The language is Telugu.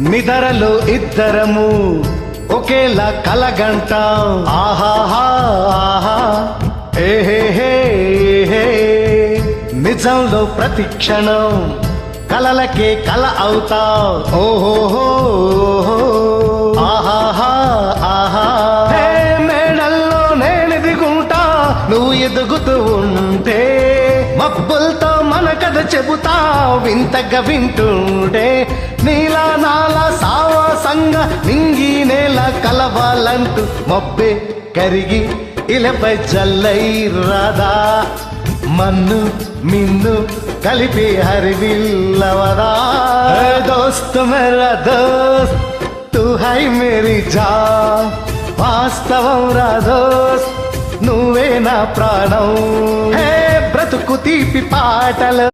నిదరలో ఇద్దరము ఒకేలా కలగంటాం ఆహాహా ఆహా ఏహే నిజంలో ప్రతి క్షణం కలలకే కల అవుతాం ఓహోహో ఆహాహా ఆహా మేడల్లో నేను ఎదుగుంటా నువ్వు ఎదుగుతూ ఉంటే మబ్బులతో మన కథ చెబుతా వింతగా వింటుండే నీలా నాలా సావాసంగా నింగి నేల కలవాలంటూ మబ్బే కరిగి ఇలపై జల్లై రాదా మన్ను మిన్ను కలిపి హరివిల్లవరా దోస్త్ మేరా దోస్త్ తు హై మేరీ జాన్ వాస్తవం రా దోస్త్ నువ్వే నా ప్రాణం హే బ్రతుకు తీపి పాటలు